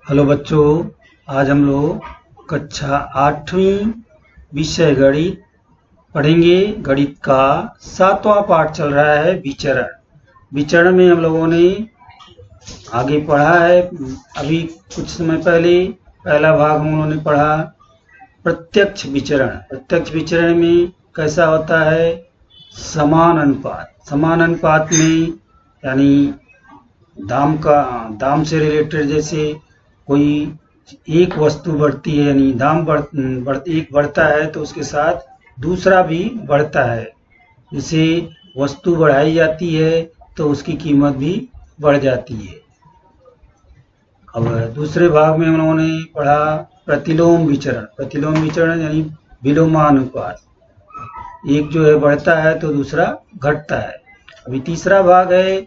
Hello बच्चों, आज हम लोग कक्षा 8वीं विषय गणित पढ़ेंगे। गणित का 7वां पाठ चल रहा है विचरण। विचरण में हम लोगों ने आगे पढ़ा है, अभी कुछ समय पहले पहला भाग हम लोगों ने पढ़ा प्रत्यक्ष विचरण। प्रत्यक्ष विचरण में कैसा होता है, समान अनुपात। समान अनुपात में यानी दाम से रिलेटेड, जैसे कोई एक वस्तु बढ़ती है यानी दाम एक बढ़ता है तो उसके साथ दूसरा भी बढ़ता है। जैसे वस्तु बढ़ाई जाती है तो उसकी कीमत भी बढ़ जाती है। अब दूसरे भाग में हम लोगों ने पढ़ा प्रतिलोम विचरण। प्रतिलोम विचरण यानी विलोमानुपात, एक जो है बढ़ता है तो दूसरा घटता है। अभी तीसरा भाग है।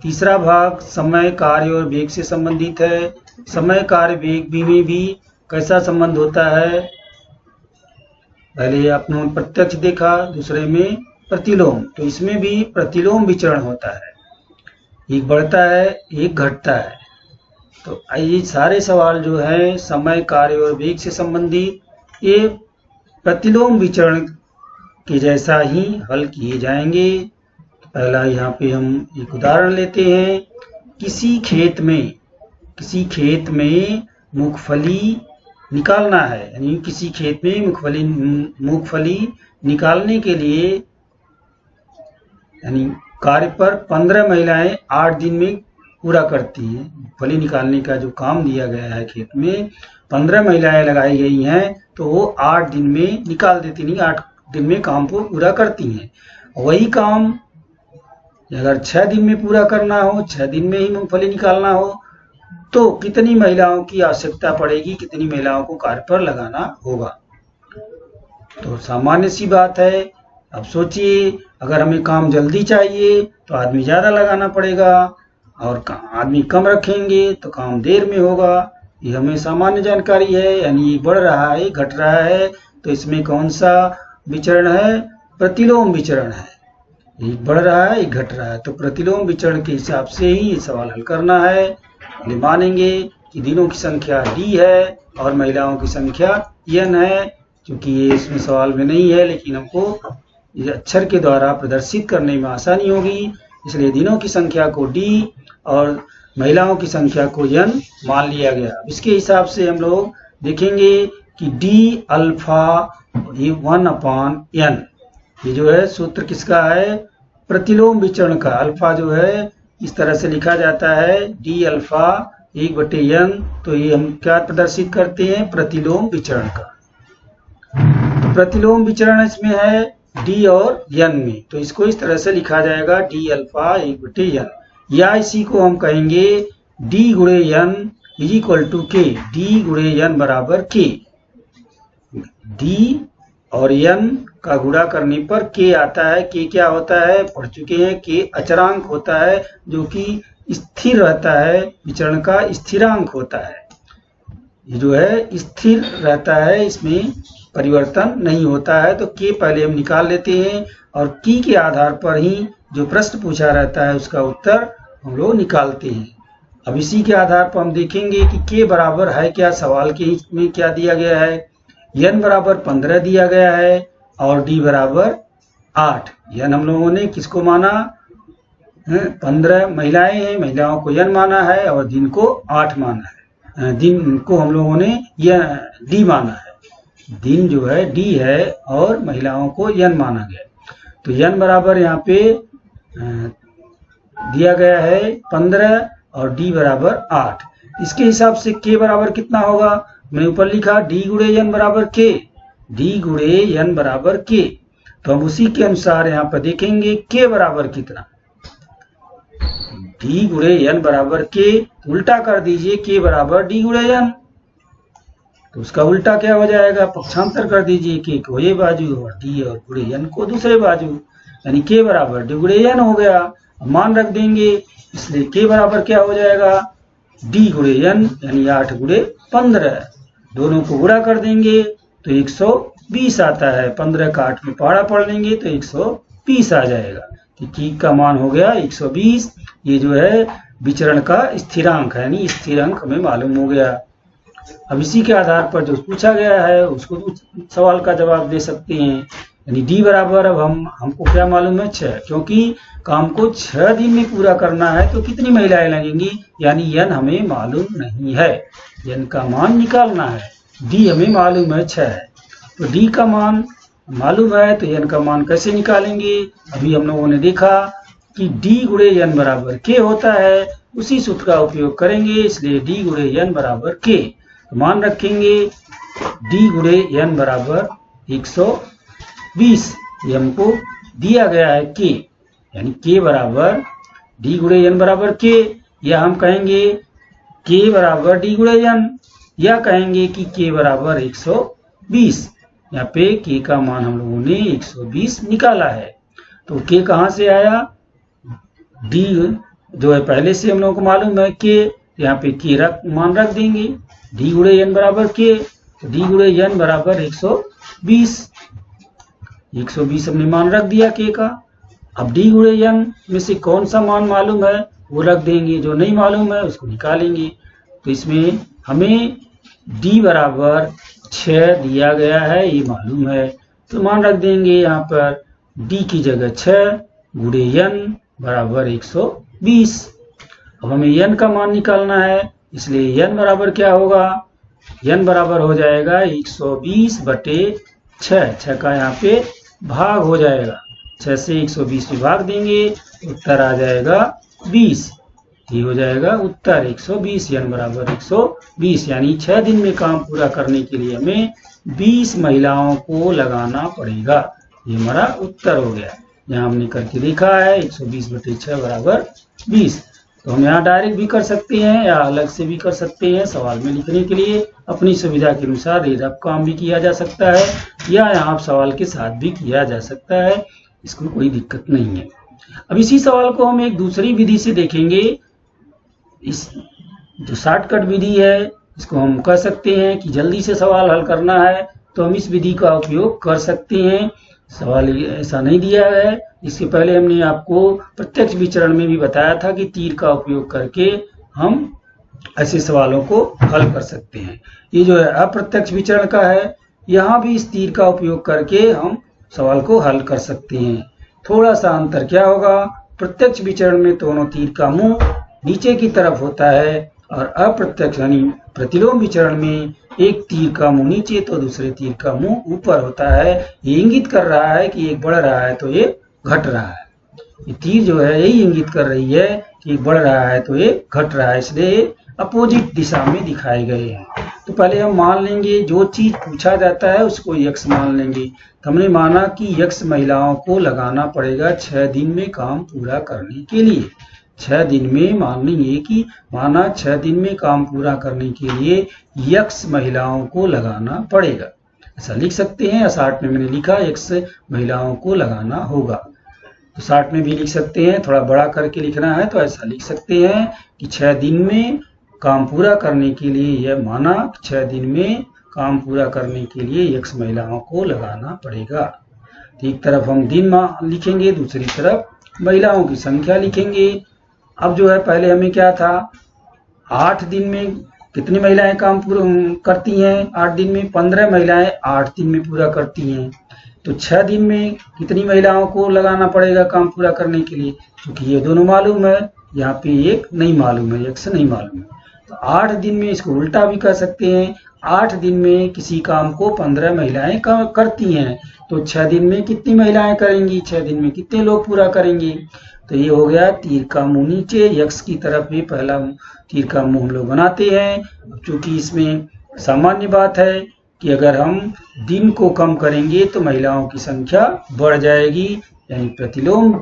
तीसरा भाग समय, कार्य और वेग से संबंधित है। समय, कार्य, वेग में भी कैसा संबंध होता है, पहले आपने प्रत्यक्ष देखा, दूसरे में प्रतिलोम, तो इसमें भी प्रतिलोम विचरण होता है, एक बढ़ता है एक घटता है। तो ये सारे सवाल जो है समय, कार्य और वेग से संबंधित, ये प्रतिलोम विचरण के जैसा ही हल किए जाएंगे। पहला यहाँ पे हम एक उदाहरण लेते हैं। किसी खेत में मूंगफली निकालना है, यानी किसी खेत में मूंगफली निकालने के लिए यानी कार्य पर 15 महिलाएं 8 दिन में पूरा करती हैं। मूंगफली निकालने का जो काम दिया गया है, खेत में 15 महिलाएं लगाई गई हैं तो वो 8 दिन में निकाल देती, नहीं 8 दिन में काम को पूरा करती हैं। वही काम अगर 6 दिन में पूरा करना हो, 6 दिन में ही मूंगफली निकालना हो, तो कितनी महिलाओं की आवश्यकता पड़ेगी, कितनी महिलाओं को कार्य पर लगाना होगा। तो सामान्य सी बात है। अब सोचिए, अगर हमें काम जल्दी चाहिए तो आदमी ज़्यादा लगाना पड़ेगा, और आदमी कम रखेंगे तो काम देर में होगा। ये हमें सामान्य जानकारी है। यानी बढ़ रहा है घट रहा है, तो इसमें कौन सा विचरण है, प्रतिलोम विचरण है। एक बढ़ रहा है एक घट रहा है, तो प्रतिलोम विचरण के हिसाब से ही ये सवाल हल करना है। मानेंगे कि दिनों की संख्या d है और महिलाओं की संख्या n है। क्योंकि ये इसमें सवाल में नहीं है, लेकिन हमको ये अक्षर के द्वारा प्रदर्शित करने में आसानी होगी, इसलिए दिनों की संख्या को d और महिलाओं की संख्या को n मान लिया गया। इसके हिसाब से हम लोग देखेंगे कि d अल्फा 1/n, ये जो है सूत्र किसका है, प्रतिलोम विचरण का। अल्फा जो है इस तरह से लिखा जाता है d अल्फा 1/n, तो ये हम क्या प्रदर्शित करते हैं, प्रतिलोम विचरण का। तो प्रतिलोम विचरण इसमें है d और n में, तो इसको इस तरह से लिखा जाएगा d अल्फा 1/n, या इसी को हम कहेंगे d गुणे n is equal to k। d गुणे n बराबर k। d और n का गुणा करने पर k आता है। k क्या होता है, पढ़ चुके हैं, k अचरांक होता है जो कि स्थिर रहता है, विचरण का स्थिरांक होता है। ये जो है स्थिर रहता है, इसमें परिवर्तन नहीं होता है। तो k पहले हम निकाल लेते हैं और k के आधार पर ही जो प्रश्न पूछा रहता है उसका उत्तर हम लोग निकालते हैं। अब इसी के आधार पर हम देखेंगे कि k बराबर है क्या, सवाल के में क्या दिया गया है, n बराबर 15 दिया गया है और d बराबर 8। n हम लोगों ने किसको माना, 15 महिलाएं हैं, महिलाओं को n माना है और दिन को 8 माना है। दिन को हम लोगों ने d माना है, दिन जो है d है और महिलाओं को n माना गया। तो n बराबर यहाँ पे दिया गया है 15 और d बराबर 8। इसके हिसाब से k बराबर कितना होगा, मैंने ऊपर लिखा d गुणे n बराबर k, d गुणे n बराबर k। तो हम उसी के अनुसार यहाँ पर देखेंगे k बराबर कितना, d गुणे n बराबर k, उल्टा कर दीजिए, k बराबर d गुणे n, तो उसका उल्टा क्या हो जाएगा, पक्षांतर कर दीजिए, k को ये बाजू और d और गुणे n को दूसरे बाजू, यानी k बराबर d गुणे n हो गया। मान रख देंगे, इसलिए k बराबर क्या हो जाएगा, d गुणे n यानी 8 गुणे 15, दोनों को गुणा कर देंगे तो 120 आता है। 15 का 8 में पहाड़ा पढ़ लेंगे तो 120 आ जाएगा। तो k का मान हो गया 120। ये जो है विचरण का स्थिरांक है, यानी स्थिरांक हमें मालूम हो गया। अब इसी के आधार पर जो पूछा गया है उसको सवाल का जवाब दे सकते हैं। यानी डी बराबर, अब हमको क्या मालूम है 6, क्योंकि काम को 6 दिन में पूरा करना है तो कितनी महिलाएं लगेंगी, यानी n हमें मालूम नहीं है, n का मान निकालना है। डी हमें मालूम है 6 है, तो डी का मान मालूम है तो n का मान कैसे निकालेंगे। अभी हम लोगों ने देखा कि d गुणे n बराबर k होता है, उसी सूत्र का उपयोग करेंगे, इसलिए d गुणे n बराबर k। तो मान रखेंगे d गुणे n बराबर 120, ये हमको दिया गया है k, यानी k बराबर d गुणे n बराबर k, या हम कहेंगे k बराबर d गुणे n, या कहेंगे कि k बराबर 120। यहाँ पे k का मान हम लोगों ने 120 निकाला है। तो k कहाँ से आया, d जो है पहले से हम लोगों को मालूम है k, यहाँ पे k मान रख देंगे, d गुणे n बराबर k, तो d गुणे n बराबर 120 हमने मान रख दिया k का। अब d गुणे n में से कौन सा मान मालूम है वो रख देंगे, जो नहीं मालूम है उसको निकालेंगे। तो इसमें हमें d बराबर 6 दिया गया है, ये मालूम है, तो मान रख देंगे यहाँ पर d की जगह 6 गुणे n बराबर 120। अब हमें n का मान निकालना है, इसलिए n बराबर क्या होगा, n बराबर हो जाएगा 120 बटे 6 का यहाँ पे भाग हो जाएगा, 6 से 120 में भाग देंगे, उत्तर आ जाएगा 20। ये हो जाएगा उत्तर 120, n बराबर 120, यानी 6 दिन में काम पूरा करने के लिए हमें 20 महिलाओं को लगाना पड़ेगा। ये हमारा उत्तर हो गया, यहाँ हमने करके देखा है 120 बटे 6 बराबर 20। तो हम यहाँ डायरेक्ट भी कर सकते हैं या अलग से भी कर सकते हैं, सवाल में लिखने के लिए अपनी सुविधा के अनुसार ये रफ काम भी किया जा सकता है, या यहाँ सवाल के साथ भी किया जा सकता है, इसको कोई दिक्कत नहीं है। अब इसी सवाल को हम एक दूसरी विधि से देखेंगे। इस जो शॉर्टकट विधि है इसको हम कह सकते हैं कि जल्दी से सवाल हल करना है तो हम इस विधि का उपयोग कर सकते हैं। सवाल ऐसा नहीं दिया है, इसके पहले हमने आपको प्रत्यक्ष विचरण में भी बताया था कि तीर का उपयोग करके हम ऐसे सवालों को हल कर सकते हैं। ये जो है अप्रत्यक्ष विचरण का है, यहाँ भी इस तीर का उपयोग करके हम सवाल को हल कर सकते हैं। थोड़ा सा अंतर क्या होगा, प्रत्यक्ष विचरण में दोनों तीर का मुंह नीचे की तरफ होता है और अप्रत्यक्ष यानी प्रतिलोम विचरण में एक तीर का मुंह नीचे तो दूसरे तीर का मुंह ऊपर होता है। ये इंगित कर रहा है कि एक बढ़ रहा है तो ये घट रहा है। ये तीर जो है यही इंगित कर रही है कि एक बढ़ रहा है तो ये घट रहा है, इसलिए अपोजिट दिशा में दिखाए गए हैं। तो पहले हम मान लेंगे जो चीज पूछा जाता है उसको यक्स मान लेंगे। तो हमने माना कि यक्स महिलाओं को लगाना पड़ेगा 6 दिन में काम पूरा करने के लिए। 6 दिन में मान लेंगे कि माना 6 दिन में काम पूरा करने के लिए यक्स महिलाओं को लगाना पड़ेगा, ऐसा लिख सकते हैं। 60 में मैंने लिखा यक्स महिलाओं को लगाना होगा, तो 60 में भी लिख सकते हैं। थोड़ा बड़ा करके लिखना है तो ऐसा लिख सकते हैं कि 6 दिन में काम पूरा करने के लिए यह माना 6 दिन में काम पूरा करने के लिए यक्स महिलाओं को लगाना पड़ेगा। तो एक तरफ हम दिन लिखेंगे, दूसरी तरफ महिलाओं की संख्या लिखेंगे। अब जो है पहले हमें क्या था, 8 दिन में कितनी महिलाएं काम पूरा करती हैं, 8 दिन में 15 महिलाएं 8 दिन में पूरा करती हैं। तो 6 दिन में कितनी महिलाओं को लगाना पड़ेगा काम पूरा करने के लिए, क्योंकि ये दोनों मालूम है, यहाँ पे एक नहीं मालूम है, एक से नहीं मालूम है। तो 8 दिन में, इसको उल्टा भी कर सकते हैं, 8 दिन में किसी काम को 15 महिलाएं करती हैं, तो 6 दिन में कितनी महिलाएं करेंगी, 6 दिन में कितने लोग पूरा करेंगे। तो ये हो गया तीर का मुंह नीचे, यक्स की तरफ भी पहला तीर का मुंह हम लोग बनाते हैं। चूंकि इसमें सामान्य बात है कि अगर हम दिन को कम करेंगे तो महिलाओं की संख्या बढ़ जाएगी, यानी प्रतिलोम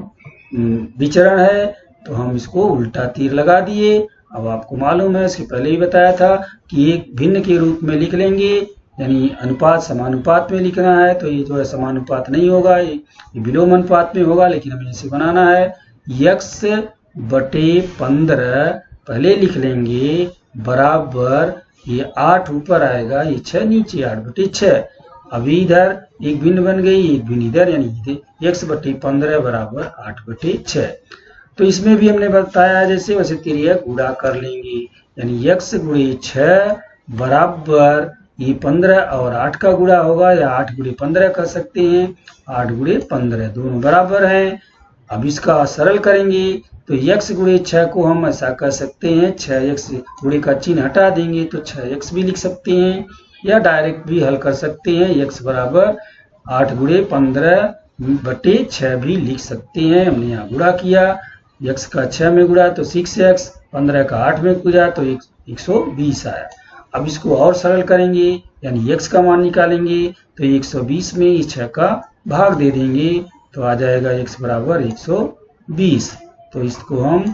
विचरण है, तो हम इसको उल्टा तीर लगा दिए। अब आपको मालूम है, इसके पहले ही बताया था कि एक भिन्न के रूप में लिख लेंगे, यानी अनुपात समानुपात में लिखना है। तो ये जो है समानुपात नहीं होगा, ये विलोम अनुपात में होगा, लेकिन हमें इसे बनाना है। यक्स बटे 15 पहले लिख लेंगे बराबर, ये 8 ऊपर आएगा, ये 6 नीचे, 8 बटे 6। अभी इधर एक भिन्न बन गई, एक भिन्न इधर, यानी यक्स बटे 15 बराबर 8 बटे 6। तो इसमें भी हमने बताया जैसे वैसे तिर्यक गुणा कर लेंगे, यानी x गुणे 6 बराबर ये 15 और 8 का गुणा होगा, या 8 गुणे 15 कर सकते हैं, 8 गुणे 15 दोनों बराबर हैं। अब इसका सरल करेंगे तो x गुणे 6 को हम ऐसा कर सकते हैं, 6x गुणे का चिन्ह हटा देंगे तो 6x भी लिख सकते हैं, या डायरेक्ट भी हल कर सकते हैं, x बराबर 8 गुणे 15 बटे 6 भी लिख सकते हैं। हमने यहाँ गुणा किया, x का 6 में गुणा तो 6x, 15 का 8 में गुणा तो 120 आया। अब इसको और सरल करेंगे, यानी x का मान निकालेंगे तो 120 में इस 6 का भाग दे देंगे तो आ जाएगा x बराबर 120। तो इसको हम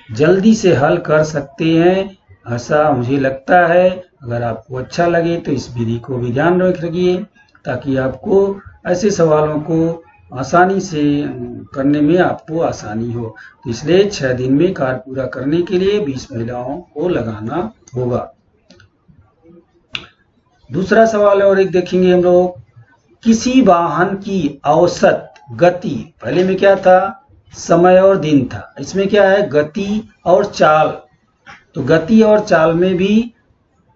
जल्दी से हल कर सकते हैं, ऐसा मुझे लगता है। अगर आपको अच्छा लगे तो इस विधि को भी ध्यान रखिए, ताकि आपको ऐसे सवालों को आसानी से करने में आपको आसानी हो। तो इसलिए 6 दिन में कार्य पूरा करने के लिए 20 महिलाओं को लगाना होगा। दूसरा सवाल और एक देखेंगे हम लोग, किसी वाहन की औसत गति, पहले में क्या था, समय और दिन था, इसमें क्या है, गति और चाल। तो गति और चाल में भी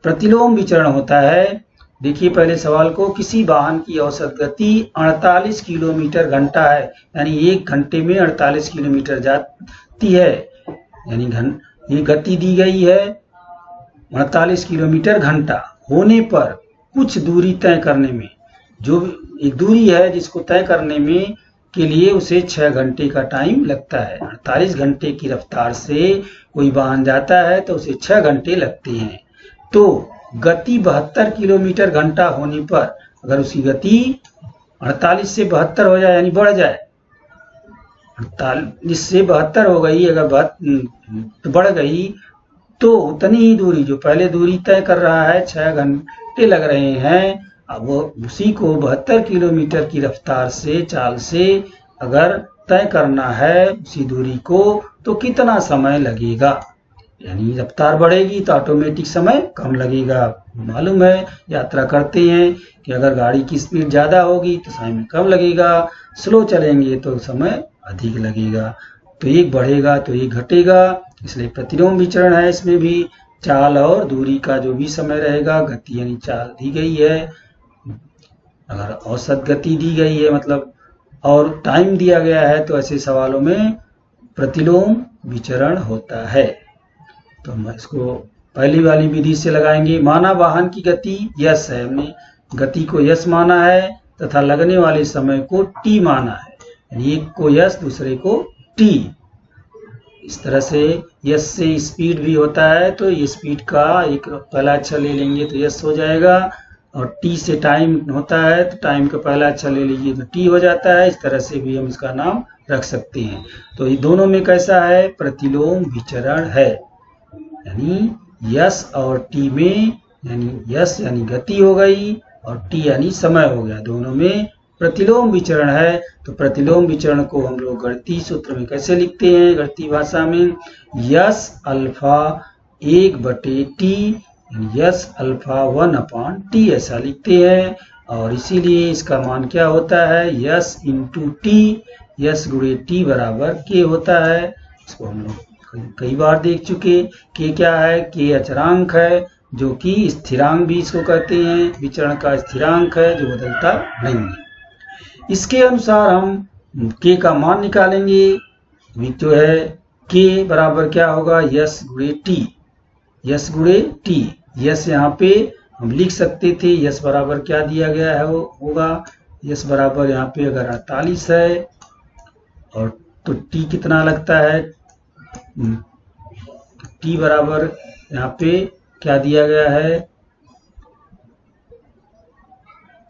प्रतिलोम विचरण होता है। देखिए पहले सवाल को, किसी वाहन की औसत गति 48 किलोमीटर घंटा है, यानी 1 घंटे में 48 किलोमीटर जाती है, यानी ये गति दी गई है 48 किलोमीटर घंटा होने पर कुछ दूरी तय करने में, जो एक दूरी है जिसको तय करने में के लिए उसे 6 घंटे का टाइम लगता है। 48 घंटे की रफ्तार से कोई वाहन जाता है तो उसे 6 घंटे लगते हैं। तो गति 72 किलोमीटर घंटा होने पर अगर उसकी गति 48 से 72 हो जाए, यानी बढ़ जाए, 48 से 72 हो गई, अगर बढ़ गई तो उतनी ही दूरी जो पहले दूरी तय कर रहा है 6 घंटे लग रहे हैं, अब उसी को 72 किलोमीटर की रफ्तार से चाल से अगर तय करना है उसी दूरी को, तो कितना समय लगेगा। यानी रफ्तार बढ़ेगी तो ऑटोमेटिक समय कम लगेगा। मालूम है यात्रा करते हैं कि अगर गाड़ी की स्पीड ज़्यादा होगी तो समय कम लगेगा, स्लो चलेंगे तो समय अधिक लगेगा। तो एक बढ़ेगा तो एक घटेगा, इसलिए प्रतिलोम विचरण है। इसमें भी चाल और दूरी का जो भी समय रहेगा, गति यानी चाल दी गई है, अगर औसत गति दी गई है मतलब और टाइम दिया गया है, तो ऐसे सवालों में प्रतिलोम विचरण होता है। तो हम इसको पहली वाली विधि से लगाएंगे। माना वाहन की गति यस है, हमने गति को यस माना है तथा लगने वाले समय को टी माना है, यानी एक को यस दूसरे को टी। इस तरह से यस से स्पीड भी होता है, तो ये स्पीड का एक पहला अक्षर ले लेंगे तो यस हो जाएगा, और टी से टाइम होता है तो टाइम का पहला अक्षर ले लीजिए तो टी हो जाता है। इस तरह से भी हम इसका नाम रख सकते हैं। तो ये दोनों में कैसा है, प्रतिलोम विचरण है, यानी यस और टी में, यानी यस यानी गति हो गई और टी यानी समय हो गया, दोनों में प्रतिलोम विचरण है। तो प्रतिलोम विचरण को हम लोग गणितीय सूत्र में कैसे लिखते हैं, गणितीय भाषा में yes alpha 1/t, yes alpha 1/t ऐसा लिखते हैं। और इसीलिए इसका मान क्या होता है, यस इंटू टी, यस गुणे टी बराबर के होता है। इसको हम लोग कई बार देख चुके। के क्या है, के अचरांक है, जो कि स्थिरांक भी इसको कहते हैं, विचरण का स्थिरांक है जो बदलता नहीं है। इसके अनुसार हम के का मान निकालेंगे। जो है के बराबर क्या होगा, यस गुणे टी, यस गुणे टी। यस यहाँ पे हम लिख सकते थे, यस बराबर क्या दिया गया है, वो होगा यस बराबर यहाँ पे अगर 48 है और तो टी कितना लगता है, टी बराबर यहाँ पे क्या दिया गया है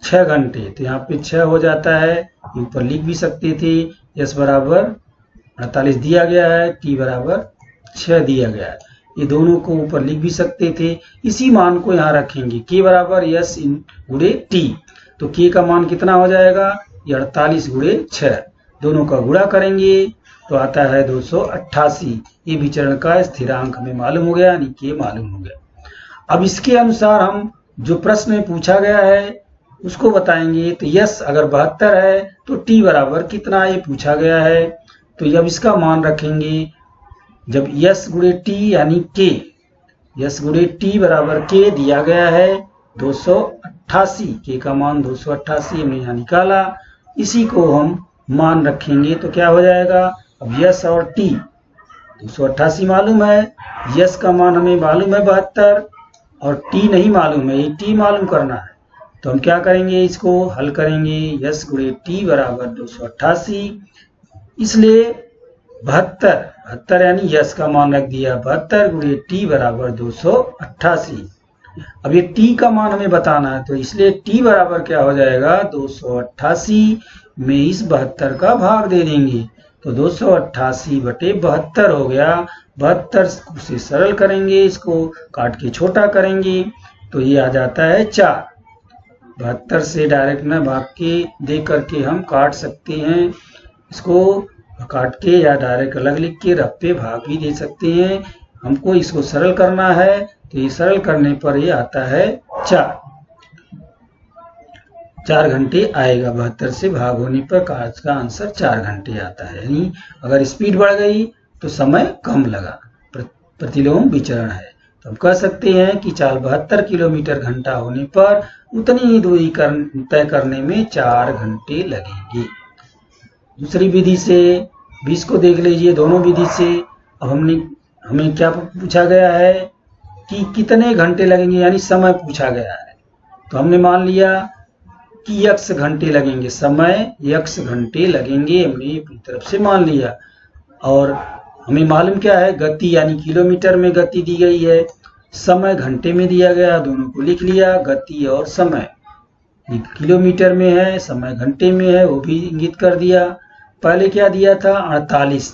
6 घंटे, तो यहाँ पे 6 हो जाता है, ऊपर लिख भी सकते थे यस बराबर 48 दिया गया है, टी बराबर 6 दिया गया है, ये दोनों को ऊपर लिख भी सकते थे। इसी मान को यहाँ रखेंगे, के बराबर यस गुणे टी, तो के का मान कितना हो जाएगा, ये 48 गुणे 6, दोनों का गुणा करेंगे तो आता है 288। ये विचरण का स्थिरांक हमें मालूम हो गया, यानी के मालूम हो गया। अब इसके अनुसार हम जो प्रश्न में पूछा गया है उसको बताएंगे। तो यस अगर 72 है तो टी बराबर कितना, ये पूछा गया है। तो जब इसका मान रखेंगे, जब यस गुणे टी यानी के, यस गुणे टी बराबर के दिया गया है 288, के का मान 288 हमने यहाँ निकाला, इसी को हम मान रखेंगे तो क्या हो जाएगा। अब यस और टी 288 मालूम है, यस का मान हमें मालूम है 72 और टी नहीं मालूम है, ये टी मालूम करना है। तो हम क्या करेंगे, इसको हल करेंगे। यस गुणे टी बराबर 288, इसलिए 72 यानी यस का मान रख दिया, 72 गुणे टी बराबर 288। अब ये टी का मान हमें बताना है, तो इसलिए टी बराबर क्या हो जाएगा, 288 में इस 72 का भाग दे देंगे, तो 288 बटे 72 हो गया। 72 से सरल करेंगे, इसको काट के छोटा करेंगे तो ये आ जाता है 4। 72 से डायरेक्ट में भाग के दे करके हम काट सकते हैं, इसको काट के या डायरेक्ट अलग लिख के रफ पे भाग भी दे सकते हैं। हमको इसको सरल करना है, तो ये सरल करने पर ये आता है 4 घंटे आएगा। 72 से भाग होने पर काज का आंसर 4 घंटे आता है। यानी अगर स्पीड बढ़ गई तो समय कम लगा, प्रतिलोम विचरण है। तो हम कह सकते हैं कि चाल 72 किलोमीटर घंटा होने पर उतनी ही दूरी तय करने में 4 घंटे लगेंगे। दूसरी विधि से भी इसको देख लीजिए, दोनों विधि से। अब हमें क्या पूछा गया है कि कितने घंटे लगेंगे, यानी समय पूछा गया है। तो हमने मान लिया कि x घंटे लगेंगे, समय x घंटे लगेंगे, हमने अपनी तरफ से मान लिया। और हमें मालूम क्या है, गति यानी किलोमीटर में गति दी गई है, समय घंटे में दिया गया, दोनों को लिख लिया। गति और समय किलोमीटर में है, समय घंटे में है, वो भी इंगित कर दिया। पहले क्या दिया था, 48,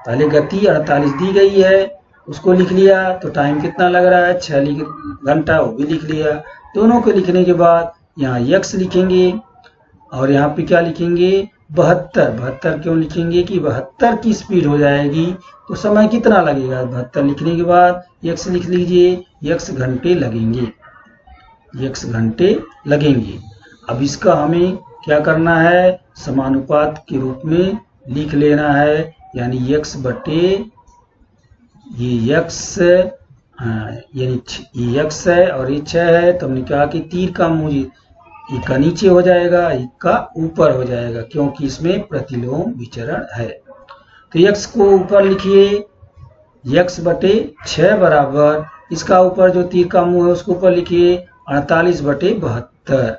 पहले गति 48 दी गई है, उसको लिख लिया। तो टाइम कितना लग रहा है, 6 घंटा, वो भी लिख लिया। दोनों को लिखने के बाद यहाँ x लिखेंगे और यहाँ पे क्या लिखेंगे, 72 क्यों लिखेंगे कि 72 की स्पीड हो जाएगी तो समय कितना लगेगा। 72 लिखने के बाद x लिख लीजिए, x घंटे लगेंगे, x घंटे लगेंगे। अब इसका हमें क्या करना है, समानुपात के रूप में लिख लेना है, यानी x बटे ये x, यानी ये x है और ये 6 है। तो हमने कहा कि तीर का मुझे एक का नीचे हो जाएगा, एक का ऊपर हो जाएगा, क्योंकि इसमें प्रतिलोम विचरण है। तो x को ऊपर लिखिए, x बटे 6 बराबर, इसका ऊपर जो तीर का मुंह है उसको ऊपर लिखिए 48 बटे 72।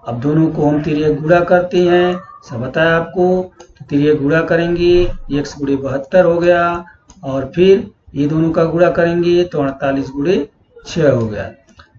अब दोनों को हम तिरिया गुणा करते हैं, सब बताया आपको। तो तिरिया गुणा करेंगे, x गुणे 72 हो गया, और फिर ये दोनों का गुणा करेंगे तो 48 गुणे 6 हो गया।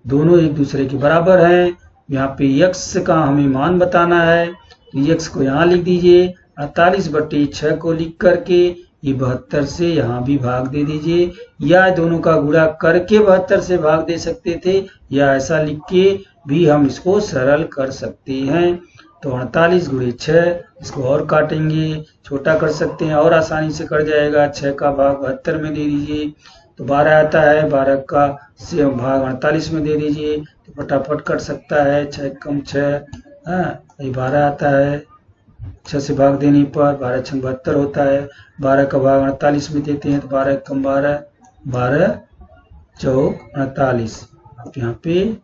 दोनों एक दूसरे के बराबर हैं। यहाँ पे x का हमें मान बताना है, तो x को यहाँ लिख दीजिए, 48 बटे 6 को लिख करके ये 72 से यहाँ भी भाग दे दीजिए, या दोनों का गुणा करके 72 से भाग दे सकते थे, या ऐसा लिख के भी हम इसको सरल कर सकते हैं। तो 48 गुणे 6, इसको और काटेंगे, छोटा कर सकते हैं और आसानी से कट जाएगा। 6 का भाग 72 में दे दीजिए तो 12 आता है, 12 का से भाग 48 में दे दीजिए तो फटाफट कट सकता है। 6 कम 6, ये 12 आता है, 6 से भाग देने पर 12 6 72 होता है। 12 का भाग 48 में देते हैं तो 12 कम 12, 12 चौक 48। अब यहाँ पे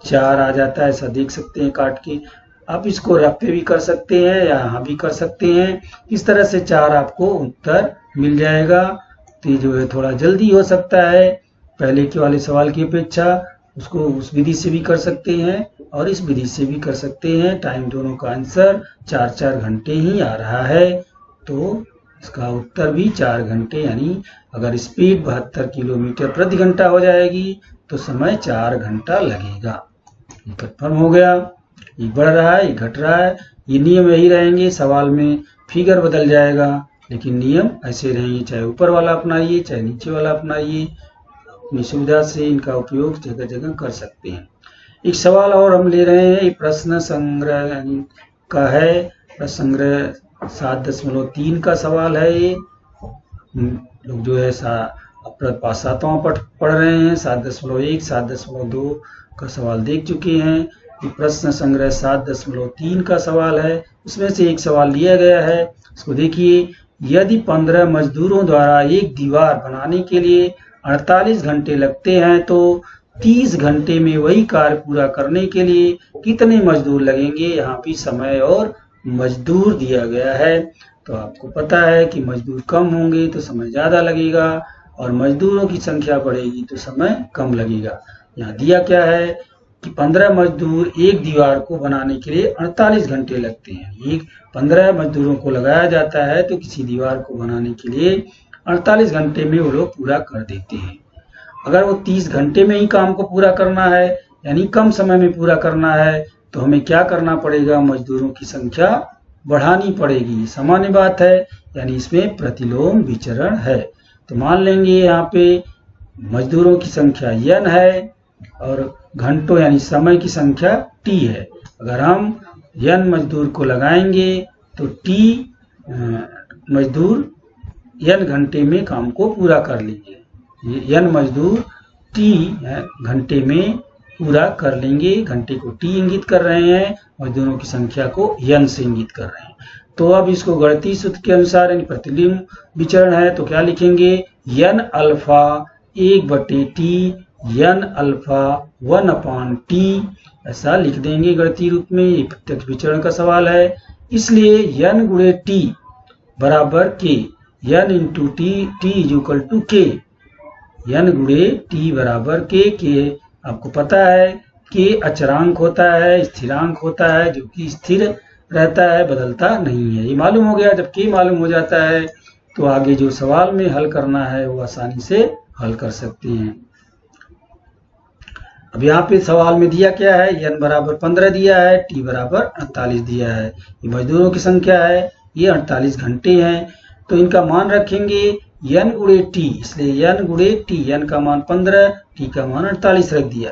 4 आ जाता है, ऐसा देख सकते हैं काट के। आप इसको रफ पे भी कर सकते हैं या यहाँ भी कर सकते हैं। इस तरह से 4 आपको उत्तर मिल जाएगा। तो ये जो है थोड़ा जल्दी हो सकता है पहले के वाले सवाल की अपेक्षा। उसको उस विधि से भी कर सकते हैं और इस विधि से भी कर सकते हैं। टाइम दोनों का आंसर 4 घंटे ही आ रहा है, तो इसका उत्तर भी 4 घंटे, यानी अगर स्पीड 72 किलोमीटर प्रति घंटा हो जाएगी तो समय 4 घंटा लगेगा। ये कन्फर्म हो गया। ये बढ़ रहा है, ये घट रहा है, ये नियम यही रहेंगे। सवाल में फिगर बदल जाएगा लेकिन नियम ऐसे रहेंगे, चाहे ऊपर वाला अपनाइए चाहे नीचे वाला अपनाइए। अपनी सुविधा से इनका उपयोग जगह जगह कर सकते हैं। एक सवाल और हम ले रहे हैं, प्रश्न संग्रह का है। प्रश्न संग्रह 7.3 का सवाल है। ये लोग जो है 7वां पढ़ रहे हैं। 7.1 7.2 का सवाल देख चुके हैं। ये प्रश्न संग्रह 7.3 का सवाल है। उसमें से एक सवाल लिया गया है, इसको देखिए। यदि 15 मजदूरों द्वारा एक दीवार बनाने के लिए 48 घंटे लगते हैं तो 30 घंटे में वही कार्य पूरा करने के लिए कितने मजदूर लगेंगे। यहाँ भी समय और मजदूर दिया गया है। तो आपको पता है कि मजदूर कम होंगे तो समय ज़्यादा लगेगा और मजदूरों की संख्या बढ़ेगी तो समय कम लगेगा। यहाँ दिया क्या है कि 15 मजदूर एक दीवार को बनाने के लिए 48 घंटे लगते हैं। 15 मजदूरों को लगाया जाता है तो किसी दीवार को बनाने के लिए 48 घंटे में वो लोग पूरा कर देते हैं। अगर वो 30 घंटे में ही काम को पूरा करना है यानी कम समय में पूरा करना है तो हमें क्या करना पड़ेगा, मजदूरों की संख्या बढ़ानी पड़ेगी। सामान्य बात है, यानी इसमें प्रतिलोम विचरण है। तो मान लेंगे यहाँ पे मजदूरों की संख्या n है और घंटों यानी समय की संख्या t है। अगर हम n मजदूर को लगाएंगे तो t मजदूर n घंटे में काम को पूरा कर लेंगे। ये n मजदूर t घंटे में पूरा कर लेंगे। घंटे को t इंगित कर रहे हैं, मजदूरों की संख्या को n से इंगित कर रहे हैं। तो अब इसको गणितीय सूत्र के अनुसार यानी प्रतिलोम विचरण है तो क्या लिखेंगे, n alpha 1/t n alpha 1/t ऐसा लिख देंगे गणितीय रूप में। ये प्रत्यक्ष विचरण का सवाल है, इसलिए n गुणे t बराबर k, n into t equal to k, n गुणे t बराबर k आपको पता है k अचरांक होता है, स्थिरांक होता है जो कि स्थिर रहता है, बदलता नहीं है। ये मालूम हो गया। जब k मालूम हो जाता है तो आगे जो सवाल में हल करना है वो आसानी से हल कर सकते हैं। अब यहाँ पे सवाल में दिया क्या है, n बराबर 15 दिया है, t बराबर 48 दिया है। ये मजदूरों की संख्या है, ये 48 घंटे हैं। तो इनका मान रखेंगे n गुणे t, इसलिए n गुणे t, n का मान 15, t का मान 48 रख दिया।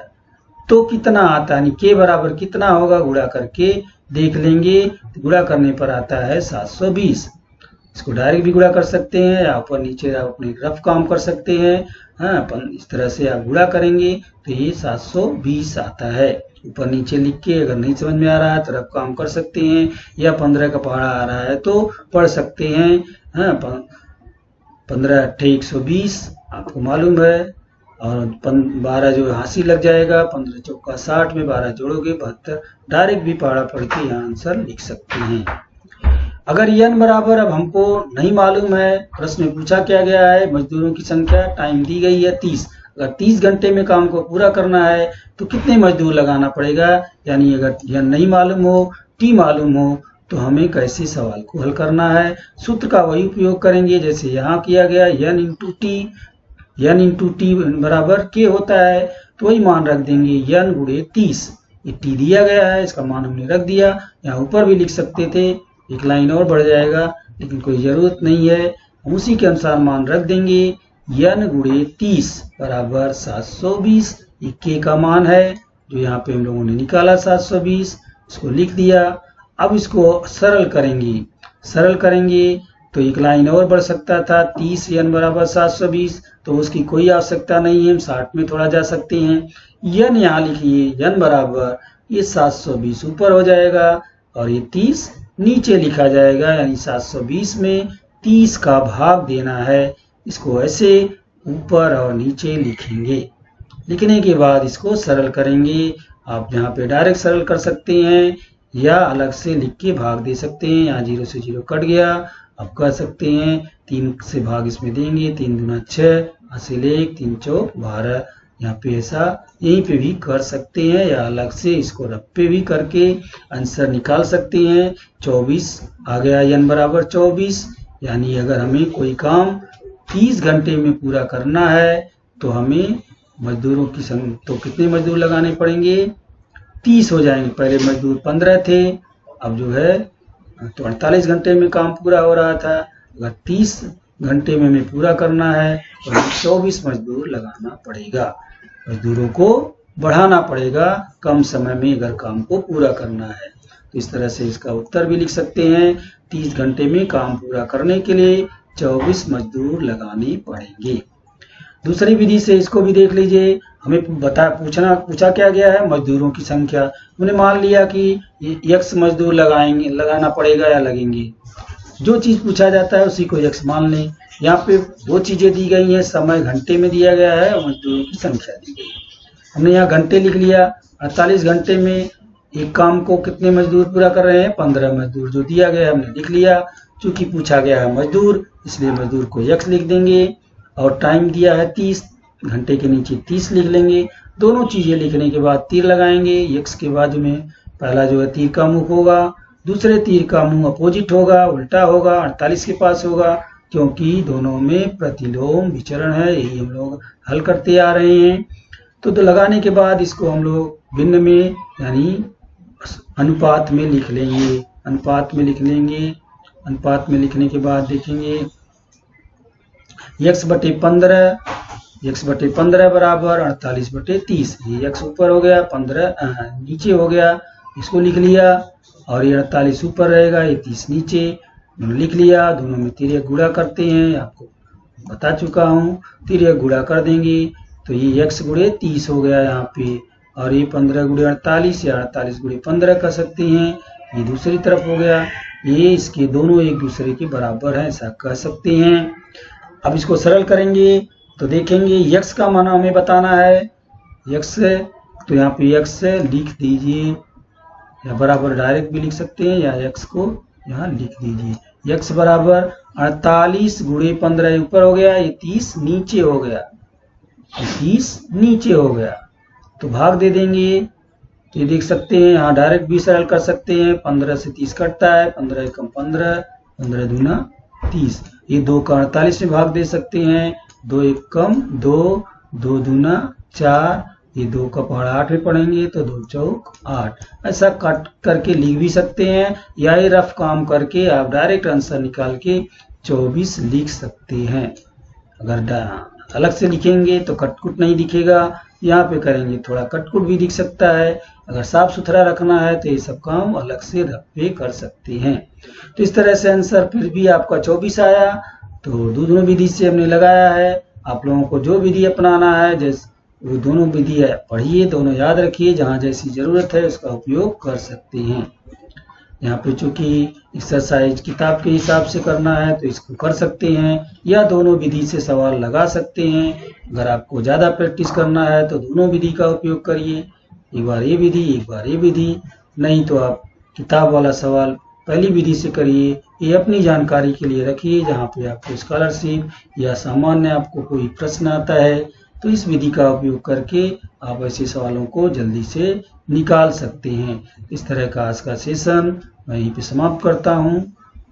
तो कितना आता है, k बराबर कितना होगा, गुणा करके देख लेंगे। तो गुणा करने पर आता है 720। इसको डायरेक्ट भी गुणा कर सकते हैं या ऊपर नीचे आप अपने रफ काम कर सकते हैं। हाँ, इस तरह से आप गुणा करेंगे तो ये 720 आता है। ऊपर नीचे लिख के अगर नहीं समझ में आ रहा है तो रफ काम कर सकते हैं, या 15 का पहाड़ा आ रहा है तो पढ़ सकते हैं। हाँ, 15 × 120 आपको मालूम है, और 12 जो हासिल लग जाएगा, 15 चौका 60 में 12 जोड़ोगे 72। डायरेक्ट भी पहाड़ा पढ़ के यहाँ आंसर लिख सकते हैं। अगर n बराबर अब हमको नहीं मालूम है, प्रश्न में पूछा क्या गया है, मजदूरों की संख्या, टाइम दी गई है 30। अगर 30 घंटे में काम को पूरा करना है तो कितने मजदूर लगाना पड़ेगा, यानी अगर n नहीं मालूम हो, t मालूम हो तो हमें कैसे सवाल को हल करना है। सूत्र का वही उपयोग करेंगे जैसे यहाँ किया गया, n इंटू टी बराबर k होता है, तो वही मान रख देंगे n गुणे 30। ये t दिया गया है, इसका मान हमने रख दिया। यहाँ ऊपर भी लिख सकते थे, एक लाइन और बढ़ जाएगा, लेकिन कोई जरूरत नहीं है, हम उसी के अनुसार मान रख देंगे। n गुणे 30 बराबर 720, ये k का मान है जो यहाँ पे हम लोगों ने निकाला 720, इसको लिख दिया। अब इसको सरल करेंगे तो एक लाइन और बढ़ सकता था, 30 n बराबर 720, तो उसकी कोई आवश्यकता नहीं है, हम 60 में थोड़ा जा सकते हैं। n यहाँ लिखिए, n बराबर ये 720 ऊपर हो जाएगा और ये 30 नीचे लिखा जाएगा, यानी 720 में 30 का भाग देना है। इसको ऐसे ऊपर और नीचे लिखेंगे। लिखने के बाद इसको सरल करेंगे। आप यहाँ पे डायरेक्ट सरल कर सकते हैं या अलग से लिख के भाग दे सकते हैं। यहाँ 0 से 0 कट गया, आप कह सकते हैं 3 से भाग इसमें देंगे, 3 दूना 6, हासिल 1, 3 चौक 12। यहाँ पे ऐसा यहीं पे भी कर सकते हैं या अलग से इसको रफ पे भी करके आंसर निकाल सकते हैं। 24 आ गया, n बराबर 24, यानी अगर हमें कोई काम 30 घंटे में पूरा करना है तो हमें मजदूरों की संख्या, तो कितने मजदूर लगाने पड़ेंगे, 30 हो जाएंगे। पहले मजदूर 15 थे, अब जो है तो 48 घंटे में काम पूरा हो रहा था। अगर 30 घंटे में हमें पूरा करना है तो हमें 24 मजदूर लगाना पड़ेगा। मजदूरों को बढ़ाना पड़ेगा कम समय में अगर काम को पूरा करना है। तो इस तरह से इसका उत्तर भी लिख सकते हैं, 30 घंटे में काम पूरा करने के लिए 24 मजदूर लगाने पड़ेंगे। दूसरी विधि से इसको भी देख लीजिए। हमें पूछा क्या गया है, मजदूरों की संख्या। हमने मान लिया कि x मजदूर लगाना पड़ेगा या लगेंगे, जो चीज पूछा जाता है उसी को x मान लें। यहाँ पे वो चीजें दी गई हैं, समय घंटे में दिया गया है और मजदूरों की संख्या दी गई है। हमने यहाँ घंटे लिख लिया। 48 घंटे में एक काम को कितने मजदूर पूरा कर रहे हैं? 15 मजदूर। जो दिया गया है हमने लिख लिया। चूंकि पूछा गया है मजदूर, इसलिए मजदूर को x लिख देंगे। और टाइम दिया है 30, घंटे के नीचे 30 लिख लेंगे। दोनों चीजें लिखने के बाद तीर लगाएंगे। x के बाजू में पहला जो है तीर का मुख होगा, दूसरे तीर का मुंह अपोजिट होगा, उल्टा होगा, 48 के पास होगा, क्योंकि दोनों में प्रतिलोम विचरण है। यही हम लोग हल करते आ रहे हैं। तो लगाने के बाद इसको हम लोग भिन्न में यानी अनुपात में लिख लेंगे। अनुपात में लिख लेंगे। अनुपात में लिखने के बाद देखेंगे x बटे 15 बराबर 48 बटे 30। ये x ऊपर हो गया, 15 नीचे हो गया, इसको लिख लिया। और ये 48 ऊपर रहेगा, ये 30 नीचे, दोनों लिख लिया। दोनों में तिर्यक गुणा करते हैं, आपको बता चुका हूँ। तिर्यक गुणा कर देंगे तो ये x गुणे 30 हो गया यहाँ पे, और ये 15 गुणे 48 या 48 गुणे 15 कर सकते हैं। ये दूसरी तरफ हो गया। ये इसके दोनों एक दूसरे के बराबर हैं, ऐसा कह सकते हैं। अब इसको सरल करेंगे तो देखेंगे x का मान हमें बताना है। x तो यहाँ पे x लिख दीजिए, या बराबर डायरेक्ट भी लिख सकते हैं, या x को यहाँ लिख दीजिए। x बराबर 48 गुणे 15 ऊपर हो गया, ये 30 नीचे हो गया, ये 30 नीचे हो गया। तो भाग दे देंगे। ये देख सकते हैं, यहाँ डायरेक्ट भी सरल कर सकते हैं। 15 से 30 कटता है, 15 एकम 15, 15 दूना 30। ये 2 का 48 में भाग दे सकते हैं। 2 एकम 2, 2 दूना 4, ये 2 का पहाड़ा 8 में पढ़ेंगे तो 2 चौक 8। ऐसा कट करके लिख भी सकते हैं, या ये रफ काम करके आप डायरेक्ट आंसर निकाल के 24 लिख सकते हैं। अगर अलग से लिखेंगे तो कटकुट नहीं दिखेगा, यहाँ पे करेंगे थोड़ा कटकुट भी दिख सकता है। अगर साफ सुथरा रखना है तो ये सब काम अलग से रफ पे कर सकते हैं। तो इस तरह से आंसर फिर भी आपका 24 आया। तो दोनों विधि से हमने लगाया है। आप लोगों को जो विधि अपनाना है, जैसे वो दोनों विधि पढ़िए, दोनों याद रखिए, जहाँ जैसी जरूरत है उसका उपयोग कर सकते हैं। यहाँ पे चूंकि एक्सरसाइज किताब के हिसाब से करना है तो इसको कर सकते हैं, या दोनों विधि से सवाल लगा सकते हैं। अगर आपको ज़्यादा प्रैक्टिस करना है तो दोनों विधि का उपयोग करिए, एक बार ये विधि एक बार ये विधि। नहीं तो आप किताब वाला सवाल पहली विधि से करिए। ये अपनी जानकारी के लिए रखिए। जहाँ पे आपको स्कॉलरशिप या सामान्य आपको कोई प्रश्न आता है तो इस विधि का उपयोग करके आप ऐसे सवालों को जल्दी से निकाल सकते हैं। इस तरह का आज का सेशन मैं यहीं पे समाप्त करता हूँ।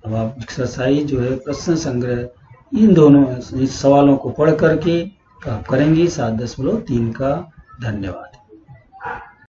अब आप एक्सरसाइज जो है प्रश्न संग्रह, इन दोनों इस सवालों को पढ़ करके आप करेंगे 7.3 का। धन्यवाद।